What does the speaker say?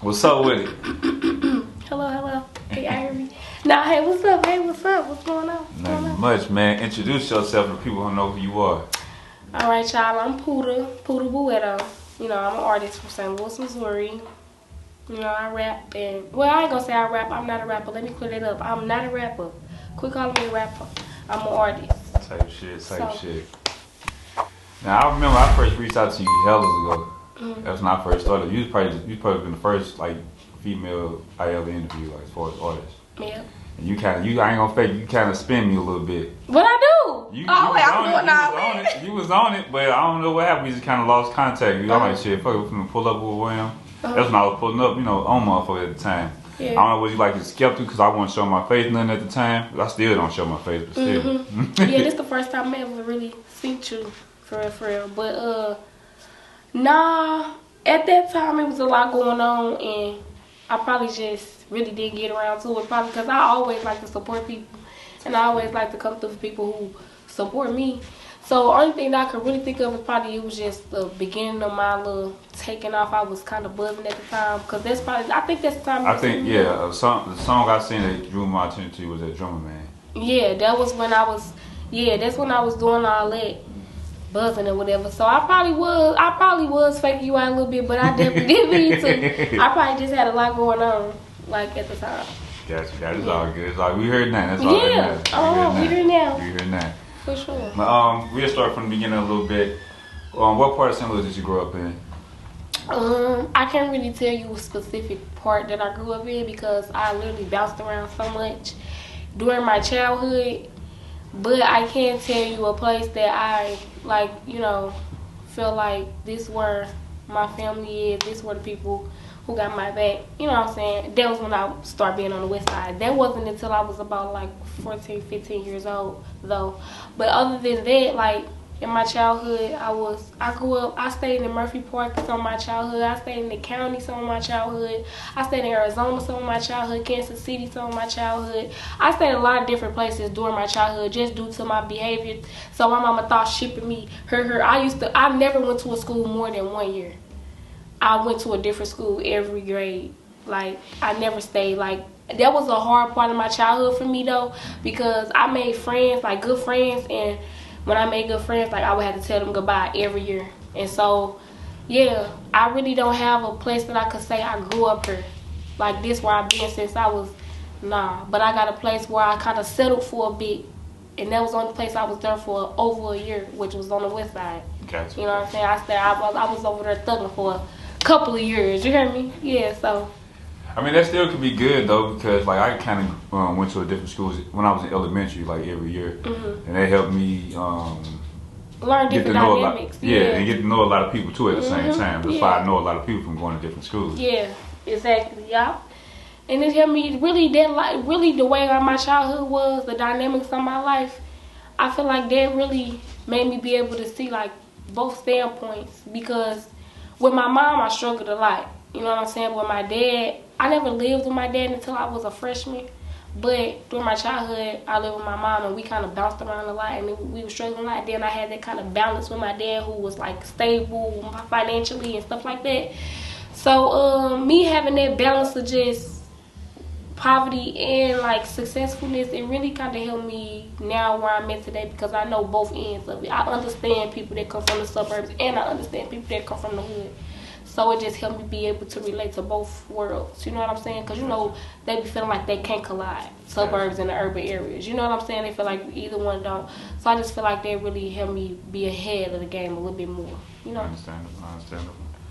What's up with it? Hello, hello. Can y'all hear me? Nah, hey, what's up? Hey, what's up? What's going on? Nothing much, man. Introduce yourself to people who know who you are. All right, y'all. I'm Pooda Bouetto. You know, I'm an artist from St. Louis, Missouri. You know, I rap and, well, I ain't gonna say I rap. I'm not a rapper. Let me clear that up. I'm not a rapper. Quit calling me a rapper. I'm an artist. Type shit. Now, I remember I first reached out to you hella ago. That's when I first started. You probably been the first, like, female I ever interviewed, like, as far as artists. Yeah. And I ain't gonna fake, you kind of spin me a little bit. What I do? You was on it, but I don't know what happened. We just kind of lost contact. I'm like, shit, fuck it, we're finna pull up with William. That's when I was pulling up, you know, on motherfucker at the time. Yeah. I don't know, was you like skeptical because I wasn't showing my face nothing at the time? But I still don't show my face, but still. Yeah, this the first time I ever really seen you, for real. But, nah, at that time it was a lot going on, and I probably just really didn't get around to it, probably because I always like to support people, and I always like to come through for people who support me. So the only thing that I could really think of is probably it was just the beginning of my little taking off. I was kind of buzzing at the time, because that's probably, I think that's the time. I think, yeah, the song I seen that drew my attention to was that Drummer Man. Yeah, that was when I was, that's when I was doing all that buzzing or whatever. So I probably was faking you out a little bit, but I definitely didn't mean to. I probably just had a lot going on, like, at the time. Gotcha. It's all good. It's like, we heard now. That's all that matters. We heard now. We heard now. For sure. We'll start from the beginning a little bit. What part of St. Louis did you grow up in? I can't really tell you a specific part that I grew up in, because I literally bounced around so much during my childhood. But I can tell you a place that I, like, you know, feel like this where my family is, this where the people who got my back, you know what I'm saying? That was when I started being on the west side. That wasn't until I was about like 14, 15 years old though. But other than that, like, in my childhood, I grew up, I stayed in Murphy Park some of my childhood. I stayed in the county some of my childhood. I stayed in Arizona some of my childhood, Kansas City some of my childhood. I stayed in a lot of different places during my childhood just due to my behavior. So my mama thought shipping me her. I never went to a school more than 1 year. I went to a different school every grade. Like, I never stayed. Like, that was a hard part of my childhood for me though, because I made friends, like good friends, and when I made good friends, like, I would have to tell them goodbye every year. And so, yeah, I really don't have a place that I could say I grew up here. Like this where I've been since I was, nah. But I got a place where I kind of settled for a bit. And that was the only place I was there for over a year, which was on the west side. Gotcha. You know what I'm saying? I was over there thugging for a couple of years. You hear me? Yeah, so. I mean, that still could be good though, because like I kind of went to a different school when I was in elementary, like every year, and that helped me learn different dynamics. And get to know a lot of people too at the same time. That's why I know a lot of people from going to different schools. Yeah, exactly. Yeah, and it helped me really the way my childhood was, the dynamics of my life. I feel like that really made me be able to see like both standpoints, because with my mom I struggled a lot. You know what I'm saying? With my dad, I never lived with my dad until I was a freshman. But during my childhood, I lived with my mom, and we kind of bounced around a lot, and we were struggling a lot. Then I had that kind of balance with my dad, who was like stable financially and stuff like that. So me having that balance of just poverty and like successfulness, it really kind of helped me now where I'm at today, because I know both ends of it. I understand people that come from the suburbs, and I understand people that come from the hood. So it just helped me be able to relate to both worlds. You know what I'm saying? Because, you know, they be feeling like they can't collide, suburbs and the urban areas. You know what I'm saying? They feel like either one don't. So I just feel like they really helped me be ahead of the game a little bit more. You know? Understandable.